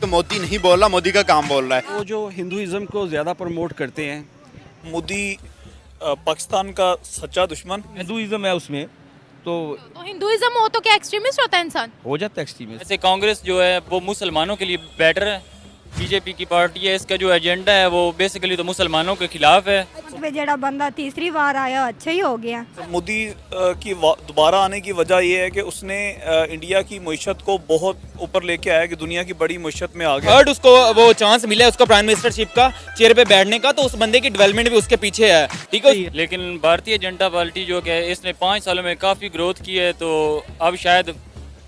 तो मोदी नहीं बोल रहा, मोदी का काम बोल रहा है। वो जो हिंदुइज्म को ज़्यादा प्रमोट करते हैं, मोदी पाकिस्तान का सच्चा दुश्मन। हिंदुइज्म है उसमें तो हिंदुइज्म हो तो क्या एक्सट्रीमिस्ट होता है इंसान? हो जाता है एक्सट्रीमिस्ट। ऐसे कांग्रेस जो है वो मुसलमानों के लिए बेटर है। बीजेपी की पार्टी है, इसका जो एजेंडा है वो बेसिकली तो मुसलमानों के खिलाफ है। जेड़ा बंदा तीसरी बार आया अच्छा ही हो गया। मोदी की दोबारा आने की वजह यह है कि उसने इंडिया की मईशत को बहुत ऊपर लेके आया कि दुनिया की बड़ी मईशत में आ गया। थर्ड उसको वो चांस मिला है उसका प्राइम मिनिस्टरशिप का चेयर पे बैठने का, तो उस बंदे की डेवलपमेंट भी उसके पीछे है। ठीक है, लेकिन भारतीय जनता पार्टी जो है इसने 5 सालों में काफ़ी ग्रोथ की है, तो अब शायद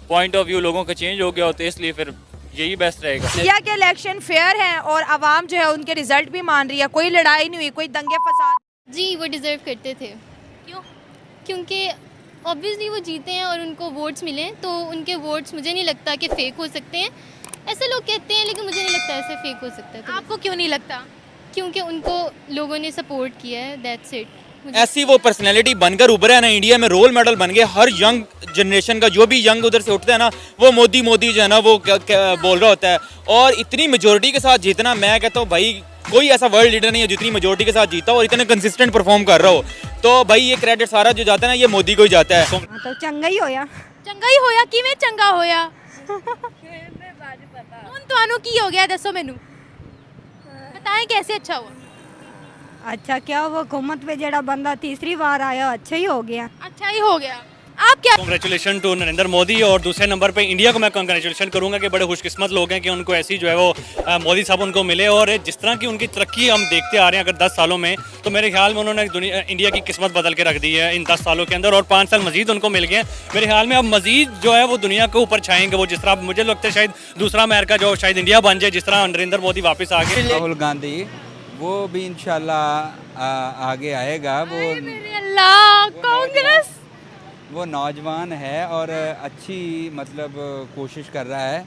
पॉइंट ऑफ व्यू लोगों का चेंज हो गया हो, तो इसलिए फिर यही बेस्ट रहेगा। इंडिया के इलेक्शन फेयर हैं और आवाम जो है उनके रिजल्ट भी मान रही है, कोई लड़ाई नहीं हुई, कोई दंगे फसाद। जी वो डिज़र्व करते थे। क्यों? क्योंकि ऑब्वियसली वो जीते हैं और उनको वोट्स मिले, तो उनके वोट्स मुझे नहीं लगता कि फेक हो सकते हैं। ऐसे लोग कहते हैं लेकिन मुझे नहीं लगता ऐसे फेक हो सकता है। तो आपको क्यों नहीं लगता? क्योंकि उनको लोगों ने सपोर्ट किया है, दैट्स इट। ऐसी वो पर्सनैलिटी बनकर उभरे है ना, इंडिया में रोल मॉडल बन गए। हर यंग जनरेशन का जो भी यंग उधर से उठता है ना, वो मोदी मोदी जो है ना वो क्या बोल रहा होता है। और इतनी मेजोरिटी के साथ जीतना, मैं कहता हूँ भाई कोई ऐसा वर्ल्ड लीडर नहीं है जितनी मेजोरिटी के साथ जीता हो और इतने कंसिस्टेंट परफॉर्म कर रहा हो। तो भाई ये क्रेडिट सारा जो जाता है ना, ये मोदी को ही जाता है। तो चंगा ही होया। चंगा ही होया? किवें चंगा होया? ਹੁਣ ਤੁਹਾਨੂੰ ਕੀ ਹੋ ਗਿਆ ਦੱਸੋ ਮੈਨੂੰ, बताएं कैसे अच्छा हुआ? अच्छा क्या वो हुकूमत पे जेड़ा बंदा तीसरी बार आया अच्छा ही हो गया। अच्छा ही हो गया। आप क्या? Congratulation to Narendra Modi. और दूसरे नंबर पे इंडिया को मैं कांग्रेचुलेशन करूंगा कि बड़े खुशकिस्मत लोग हैं कि उनको ऐसी जो है वो मोदी साहब उनको मिले। और जिस तरह की उनकी तरक्की हम देखते आ रहे हैं अगर 10 सालों में, तो मेरे ख्याल में उन्होंने इंडिया की किस्मत बदल के रख दी है इन 10 सालों के अंदर। और 5 साल मजीद उनको मिल गए। मेरे ख्याल में अब मजीद जो है वो दुनिया के ऊपर छाएंगे। वो जिस तरह मुझे लगता है शायद दूसरा अमेरिका जो शायद इंडिया बन जाए, जिस तरह नरेंद्र मोदी वापस आ गए। राहुल गांधी वो भी इंशाल्लाह आगे आएगा। वो मेरे अल्लाह, कांग्रेस वो नौजवान है और अच्छी मतलब कोशिश कर रहा है।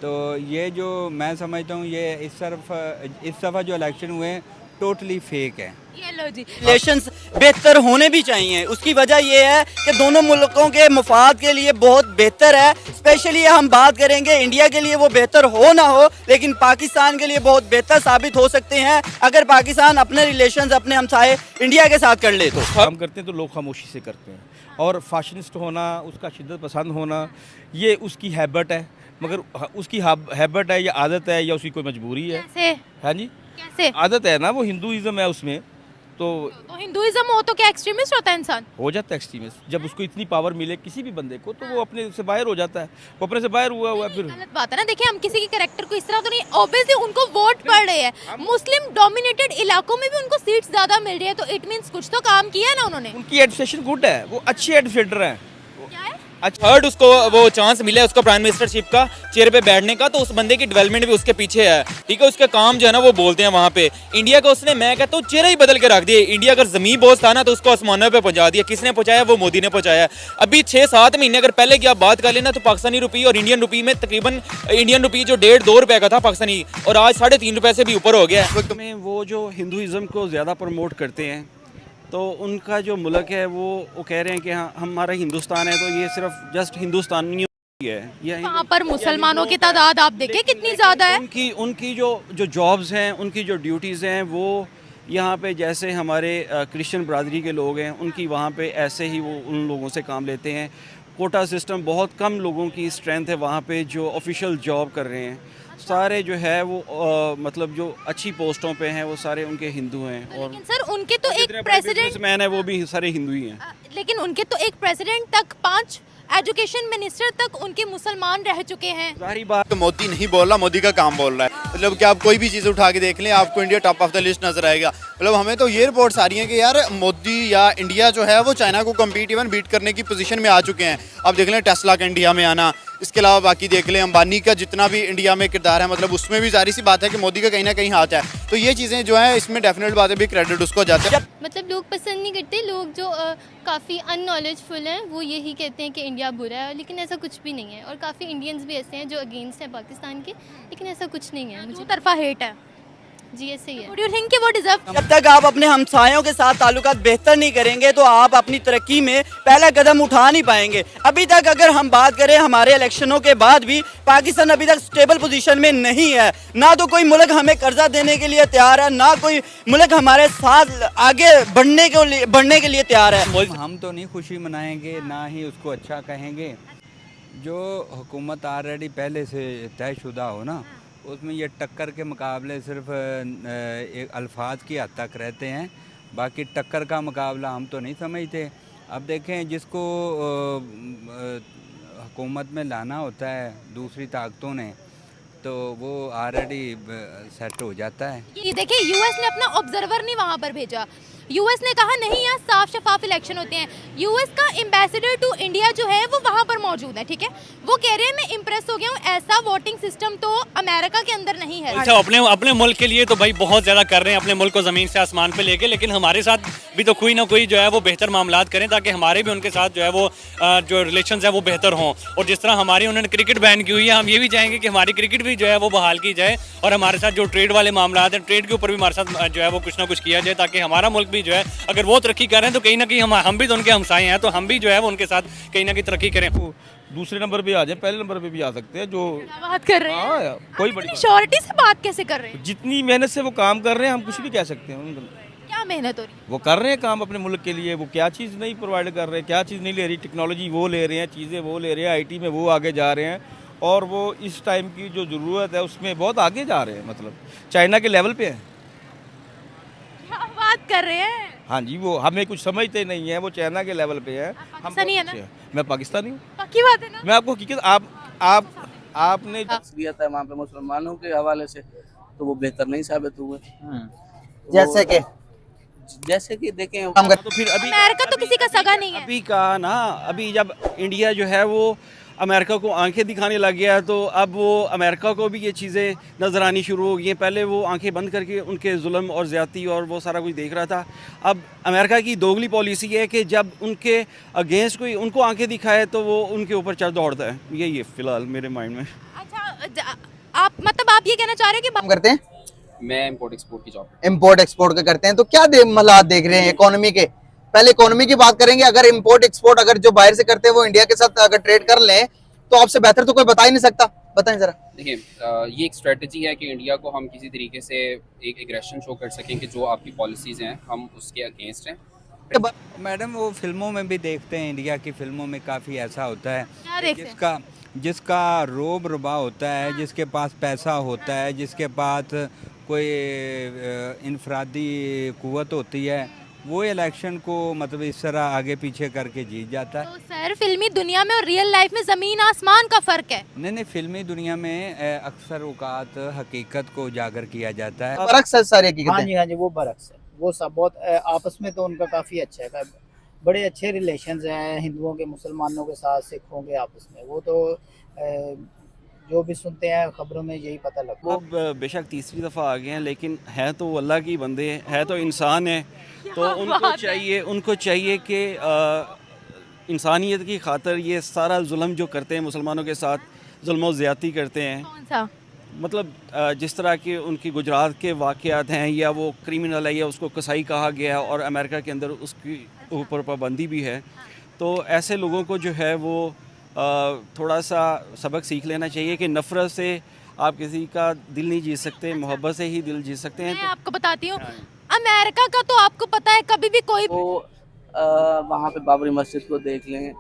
तो ये जो मैं समझता हूँ ये इस दफ़ा जो इलेक्शन हुए टोटली फेक है। ये लो जी। रिलेशंस बेहतर होने भी चाहिए। उसकी वजह यह है कि दोनों मुल्कों के मफाद के लिए बहुत बेहतर है। स्पेशली हम बात करेंगे इंडिया के लिए वो बेहतर हो ना हो, लेकिन पाकिस्तान के लिए बहुत बेहतर साबित हो सकते हैं अगर पाकिस्तान अपने रिलेशंस अपने हमसाए इंडिया के साथ कर ले। तो काम करते हैं तो लोग खामोशी से करते हैं, और फैशनिस्ट होना, उसका शिद्दत पसंद होना, ये उसकी हैबिट है। मगर उसकी हैबिट है या आदत है या उसकी कोई मजबूरी है? कैसे? हाँ जी, कैसे? आदत है ना, वो हिंदुइज्म है उसमें तो हिंदुइज्म हो तो क्या एक्सट्रीमिस्ट होता है इंसान? हो जाता है एक्सट्रीमिस्ट। जब उसको इतनी पावर मिले किसी भी बंदे को, तो वो अपने से बाहर हो जाता है। वो अपने से बाहर हुआ फिर गलत बात है ना। देखिए हम किसी के कैरेक्टर को इस तरह तो नहीं, ऑब्वियसली उनको वोट पड़ रहे हैं, मुस्लिम डोमिनेटेड इलाकों में भी उनको सीट्स ज्यादा मिल रही है, तो इट मींस कुछ तो काम किया है ना उन्होंने। उनकी एडमिनिस्ट्रेशन गुड है, वो अच्छे एडमिनिस्ट्रेटर हैं। थर्ड उसको वो चांस मिला है उसका प्राइम मिनिस्टरशिप का चेयर पे बैठने का, तो उस बंदे की डेवलपमेंट भी उसके पीछे है। ठीक है, उसके काम जो है ना वो बोलते हैं वहाँ पे। इंडिया का उसने, मैं कहता हूँ, चेहरा ही बदल के रख दिया। इंडिया अगर जमीन बोझ था ना तो उसको आसमानों पे पहुंचा दिया। किसने पहुंचाया? वो मोदी ने पहुंचाया। अभी 6-7 महीने अगर पहले की आप बात कर लेना, तो पाकिस्तानी रुपये और इंडियन रुपये में तकरीबन इंडियन रुपये जो 1.5-2 रुपये का था पाकिस्तानी, और आज 3.5 रुपये से भी ऊपर हो गया है। में वो जो हिंदुइज्म को ज़्यादा प्रमोट करते हैं, तो उनका जो मुल्क है वो कह रहे हैं कि हाँ हमारा हिंदुस्तान है, तो ये सिर्फ जस्ट हिंदुस्तानी है। वहाँ पर मुसलमानों की तादाद आप देखें कितनी ज़्यादा है। उनकी जो जॉब्स हैं, उनकी जो ड्यूटीज़ हैं, वो यहाँ पे जैसे हमारे क्रिश्चियन बरादरी के लोग हैं, उनकी वहाँ पे ऐसे ही वो उन लोगों से काम लेते हैं। कोटा सिस्टम, बहुत कम लोगों की स्ट्रेंथ है वहाँ पे जो ऑफिशियल जॉब कर रहे हैं। सारे जो है वो मतलब जो अच्छी पोस्टों पे हैं वो सारे उनके हिंदू हैं। और लेकिन सर उनके तो एक प्रेसिडेंट मैन है वो भी सारे हिंदू ही हैं। लेकिन उनके तो एक प्रेसिडेंट तक, 5 एजुकेशन मिनिस्टर तक उनके मुसलमान रह चुके हैं। सारी बात तो मोदी नहीं बोल रहा, मोदी का काम बोल रहा है। मतलब कि आप कोई भी चीज़ उठा के देख लें, आपको India top of the list नजर आएगा। मतलब हमें तो ये रिपोर्ट्स आ रही हैं कि यार मोदी या इंडिया जो है वो चाइना को कम्पीट इवन बीट करने की पोजीशन में आ चुके हैं। अब देख लें टेस्ला का इंडिया में आना, इसके अलावा बाकी देख लें अंबानी का जितना भी इंडिया में किरदार है, मतलब उसमें भी जारी सी बात है कि मोदी का कहीं ना कहीं हाथ है। तो ये चीज़ें जो है इसमें डेफिनेट बात है, भी क्रेडिट उसको जाता है। मतलब लोग पसंद नहीं करते, लोग जो काफ़ी अननॉलेजफुल हैं वो यही कहते हैं कि इंडिया बुरा है, लेकिन ऐसा कुछ भी नहीं है। और काफ़ी इंडियंस भी ऐसे हैं जो अगेंस्ट हैं पाकिस्तान के, लेकिन ऐसा कुछ नहीं है। मुझे तरफा हेट है। जी ऐसे ही है। Would you think कि वो deserve? जब तक आप अपने हमसायों के साथ ताल्लुकात बेहतर नहीं करेंगे तो आप अपनी तरक्की में पहला कदम उठा नहीं पाएंगे। अभी तक अगर हम बात करें हमारे इलेक्शनों के बाद भी पाकिस्तान अभी तक स्टेबल पोजीशन में नहीं है। ना तो कोई मुल्क हमें कर्जा देने के लिए तैयार है, ना कोई मुल्क हमारे साथ आगे बढ़ने के लिए तैयार है। हम तो नहीं खुशी मनाएंगे, ना ही उसको अच्छा कहेंगे। जो हुकूमत ऑलरेडी पहले से तयशुदा हो ना, उसमें ये टक्कर के मुकाबले सिर्फ एक अल्फाज की हद तक रहते हैं, बाकी टक्कर का मुकाबला हम तो नहीं समझते। अब देखें, जिसको हुकूमत में लाना होता है दूसरी ताकतों ने, तो वो ऑलरेडी सेट हो जाता है। ये देखिए, यूएस ने अपना ऑब्जर्वर नहीं वहाँ पर भेजा। यूएस ने कहा नहीं, यहाँ साफ शफाफ इलेक्शन होते हैं। यूएस का एम्बेसडर टू इंडिया जो है वो वहाँ पर मौजूद है, ठीक है। वो कह रहे हैं मैं इम्प्रेस हो गया हूँ, ऐसा वोटिंग सिस्टम तो अमेरिका के अंदर नहीं है। अच्छा, अपने मुल्क के लिए तो भाई बहुत ज़्यादा कर रहे हैं, अपने मुल्क को ज़मीन से आसमान पे लेके, लेकिन हमारे साथ भी तो कोई ना कोई जो है वो बेहतर मामलात करें, ताकि हमारे भी उनके साथ जो है वो जो रिलेशन है वो बेहतर हों। और जिस तरह हमारी उन्होंने क्रिकेट बैन की हुई है, हम ये भी चाहेंगे कि हमारी क्रिकेट भी जो है वो बहाल की जाए, और हमारे साथ जो ट्रेड वाले मामलात हैं, ट्रेड के ऊपर भी हमारे साथ जो है वो कुछ ना कुछ किया जाए, ताकि हमारा मुल्क भी जो है, अगर वो तरक्की कर रहे हैं तो कहीं ना कहीं हम भी तो उनके हमसाए हैं, तो हम भी जो है वो उनके साथ कहीं ना कहीं तरक्की करें। दूसरे नंबर पे आ जाए, पहले नंबर पे भी आ सकते हैं। जो बात कर रहे हैं, हाँ, कोई बड़ी श्योरिटी से बात कैसे कर रहे हैं? जितनी मेहनत से वो काम कर रहे हैं, हम कुछ भी कह सकते हैं। क्या मेहनत हो रही है? वो कर रहे हैं काम अपने मुल्क के लिए, वो क्या चीज़ नहीं प्रोवाइड कर रहे हैं, क्या चीज़ नहीं ले रही, टेक्नोलॉजी वो ले रहे हैं, चीज़ें वो ले रहे हैं, IT में वो आगे जा रहे हैं, और वो इस टाइम की जो ज़रूरत है उसमें बहुत आगे जा रहे हैं, मतलब चाइना के लेवल पे है। क्या बात कर रहे हैं? हाँ जी, वो हमें कुछ समझते नहीं है, वो चाइना के लेवल पे है। पाकिस्तानी है ना? मैं पाकिस्तानी हूँ। पक्की बात है ना? मैं आपको हकीकत आपने दिया था वहाँ पे मुसलमानों के हवाले से, तो वो बेहतर नहीं साबित हुए। जैसे कि देखें, तो फिर अमेरिका तो किसी का सगा नहीं है। अभी कहा ना, अभी जब इंडिया जो है वो अमेरिका को आंखें दिखाने लग गया, तो अब वो अमेरिका को भी ये चीज़ें नज़र आनी शुरू हो गई हैं। पहले वो आंखें बंद करके उनके जुल्म और ज़्यादती और वो सारा कुछ देख रहा था। अब अमेरिका की दोगली पॉलिसी है कि जब उनके अगेंस्ट कोई उनको आंखें दिखाए तो वो उनके ऊपर चढ़ दौड़ता है। यही है फ़िलहाल मेरे माइंड में। अच्छा, आप ये कहना चाह रहे हो कि काम करते हैं? मैं इम्पोर्ट एक्सपोर्ट की जॉब, इम्पोर्ट एक्सपोर्ट का करते हैं, तो क्या हालात देख रहे हैं इकोनॉमी के? पहले इकोनॉमी की बात करेंगे। अगर इम्पोर्ट एक्सपोर्ट अगर जो बाहर से करते हैं वो इंडिया के साथ अगर ट्रेड कर लें तो आपसे बेहतर तो कोई बता ही नहीं सकता। बताएं जरा। देखिए, ये एक स्ट्रेटजी है कि इंडिया को हम किसी तरीके से एक एग्रेशन शो कर सकें कि जो आपकी पॉलिसीज हैं हम उसके अगेंस्ट हैं। मैडम, वो फिल्मों में भी देखते हैं, इंडिया की फिल्मों में काफ़ी ऐसा होता है क्या जिसका रोब रुबा होता है, जिसके पास पैसा होता है, जिसके पास कोई इनफरादी कुव्वत होती है, वो इलेक्शन को मतलब इस तरह आगे पीछे करके जीत जाता है। तो सर, फिल्मी दुनिया में और रियल लाइफ में ज़मीन आसमान का फ़र्क है। नहीं, फिल्मी दुनिया में अक्सर औकात हकीकत को उजागर किया जाता है। बरक्स है सारी हकीकत। हाँ जी, वो बरक्स है। वो सब बहुत आपस में तो उनका काफ़ी अच्छा है, बड़े अच्छे रिलेशंस हैं हिंदुओं के मुसलमानों के साथ, सिखों के आपस में। वो तो जो भी सुनते हैं खबरों में यही पता लगता है। अब बेशक तीसरी दफ़ा आ गए हैं, लेकिन है तो अल्लाह की बंदे है तो इंसान है, तो उनको चाहिए कि इंसानियत की खातिर ये सारा जुल्म जो करते हैं मुसलमानों के साथ, जुल्म ज़्यादती करते हैं। कौन सा? मतलब जिस तरह के उनकी गुजरात के वाक़यात हैं, या वो क्रिमिनल है या उसको कसाई कहा गया और अमेरिका के अंदर उसकी ऊपर पाबंदी भी है, तो ऐसे लोगों को जो है वो थोड़ा सा सबक सीख लेना चाहिए कि नफ़रत से आप किसी का दिल नहीं जीत सकते, मोहब्बत से ही दिल जीत सकते हैं। मैं आपको बताती हूँ, अमेरिका का तो आपको पता है कभी भी कोई वहाँ पे बाबरी मस्जिद को देख लें,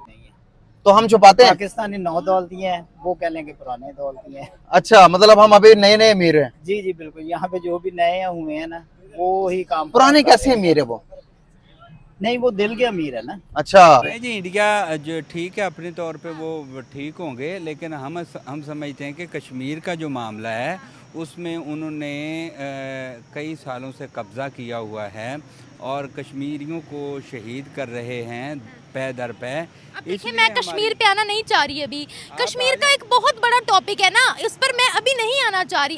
तो हम छुपाते हैं। पाकिस्तानी 9 दौलती हैं, वो कह लेंगे पुराने दौलती हैं। अच्छा, मतलब हम अभी नए नए अमीर हैं। जी जी बिल्कुल, यहाँ पे जो भी नए हुए हैं ना, वो ही काम। पुराने कैसे अमीर है वो? नहीं, वो दिल के अमीर है ना। अच्छा नहीं जी, इंडिया जो ठीक है अपने तौर पे वो ठीक होंगे, लेकिन हम समझते हैं कि कश्मीर का जो मामला है उसमें उन्होंने कई सालों से कब्ज़ा किया हुआ है और कश्मीरियों को शहीद कर रहे हैं पै दर पै। देखिए, मैं कश्मीर पे आना नहीं चाह रही अभी। कश्मीर का एक बहुत बड़ा टॉपिक है ना, इस पर मैं अभी नहीं आना चाह रही।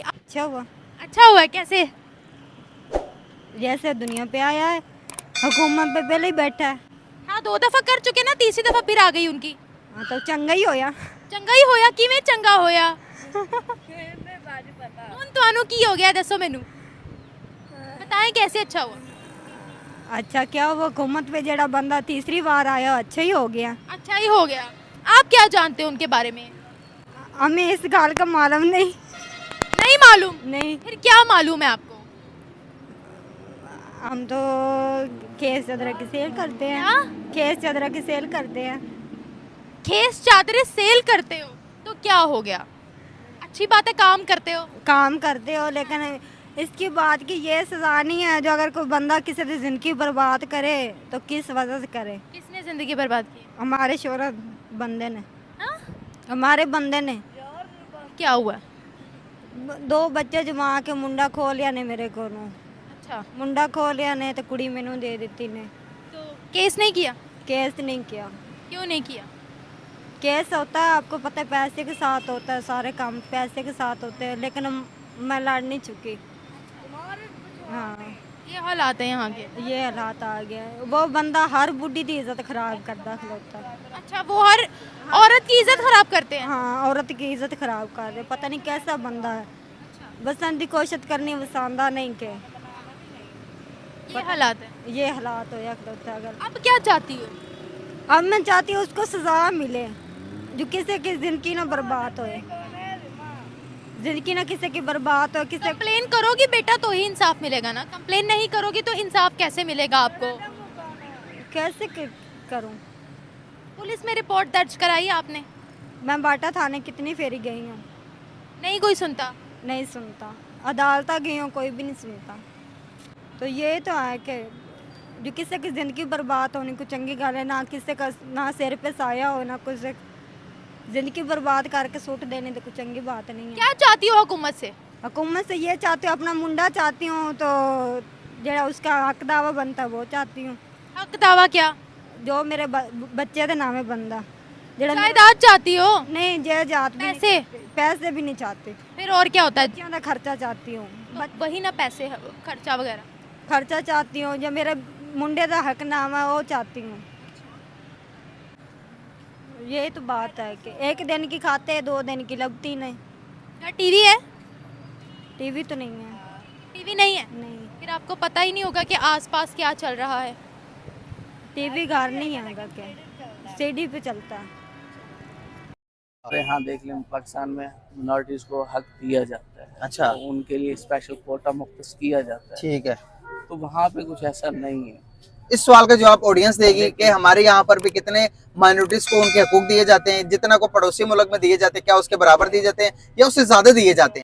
अच्छा हुआ कैसे? जैसे दुनिया पे आया है, हुकूमत पे पहले ही बैठा है। हाँ, 2 दफ़ा कर चुके ना, तीसरी दफ़ा फिर आ गई उनकी। हाँ, तो चंगा ही होया। चंगा ही होया कि मैं चंगा होया? ਹੁਣ ਤੁਹਾਨੂੰ ਕੀ ਹੋ ਗਿਆ ਦੱਸੋ ਮੈਨੂੰ। बताएं कैसे अच्छा हुआ? अच्छा क्या वो हुकूमत पे जेड़ा बंदा तीसरी बार आया अच्छा ही हो गया। अच्छा ही हो गया। आप क्या जानते हो उनके बारे में? हमें इस गाल का मालूम नहीं। नहीं मालूम? नहीं। फिर क्या मालूम है आपको? हम तो केस चादर की सेल करते हैं। केस चादर की सेल करते हैं। केस चादरें सेल करते हो तो क्या हो गया? अच्छी बात है, काम करते हो। काम करते हो, लेकिन इसकी बात की ये सजा नहीं है जो अगर कोई बंदा किसी की जिंदगी बर्बाद करे तो किस वजह से करे। किसने जिंदगी बर्बाद की? हमारे शोहरत बंदे ने। हमारे बंदे ने। क्या हुआ? 2 बच्चे जमा के मुंडा खो लिया ने मेरे को। अच्छा। मुंडा खो लिया ने तो कुड़ी मैनू दे दी ने। तो केस नहीं किया? केस नहीं किया। क्यों नहीं किया? केस होता है, आपको पता है, पैसे के साथ होता है, सारे काम पैसे के साथ होते हैं, लेकिन मैं लड़ नहीं चुकी। हाँ, ये हालात है यहाँ के। ये हालात आ गए। वो बंदा हर बुढ़ी की इज्जत खराब करता खलोता। अच्छा, वो हर औरत की इज्जत खराब करते हैं? हाँ, औरत की इज्जत खराब कर रहे। पता नहीं कैसा बंदा है। बसन की कोशिश करनी वसांदा नहीं के। ये हालात है। ये हालात हो खलोता। अगर अब क्या चाहती हो? अब मैं चाहती हूँ उसको सजा मिले जो किसी की जिंदगी ना बर्बाद होए। जिंदगी ना किसी की बर्बाद हो। किसी कंप्लेन करोगी बेटा तो ही इंसाफ मिलेगा ना। कंप्लेन नहीं करोगी तो इंसाफ कैसे मिलेगा आपको? कैसे करूं? पुलिस में रिपोर्ट दर्ज कराई आपने? मैं बाटा थाने कितनी फेरी गई हूँ, नहीं कोई सुनता। नहीं सुनता। अदालत गई हूँ, कोई भी नहीं सुनता। तो ये तो है कि जो किसी की जिंदगी बर्बाद होने को चंगी गल है ना। किसी का ना सिर पे साया हो ना कुछ, जिंदगी बर्बाद करके सूट देने तो कुछ चंगी बात नहीं है। क्या चाहती हो हुकूमत से? हुकूमत से ये चाहती हूँ अपना मुंडा चाहती हूँ, तो जरा उसका हक दावा बनता है वो चाहती हूँ। हक दावा क्या? जो मेरे बच्चे के नामे बनदा। जायदाद चाहती हो? नहीं, जायदाद भी पैसे? पैसे भी नहीं चाहती। फिर और क्या होता है? बच्चियों का खर्चा चाहती हूँ। वही ना, पैसे खर्चा वगैरह। खर्चा चाहती हूँ, जो मेरे मुंडे का हक नाम है वो चाहती हूँ। यही तो बात है कि एक दिन की खाते 2 दिन की लगती नहीं। क्या टीवी है? टीवी तो नहीं है। टीवी नहीं है? नहीं। फिर आपको पता ही नहीं होगा कि आसपास क्या चल रहा है। टीवी घर नहीं है क्या? सीडी पे चलता है। यहाँ देख लें, पाकिस्तान में मिनॉरिटीज को हक दिया जाता है। अच्छा। तो उनके लिए स्पेशल कोटा मुख्तस किया जाता है। ठीक है। तो वहाँ पे कुछ ऐसा नहीं है। इस सवाल का जवाब ऑडियंस देगी कि हमारे यहाँ पर भी कितने माइनॉरिटीज को उनके हकूक दिए जाते हैं, जितना को पड़ोसी मुल्क में दिए जाते हैं, क्या उसके बराबर दिए जाते हैं या उससे ज्यादा दिए जाते हैं?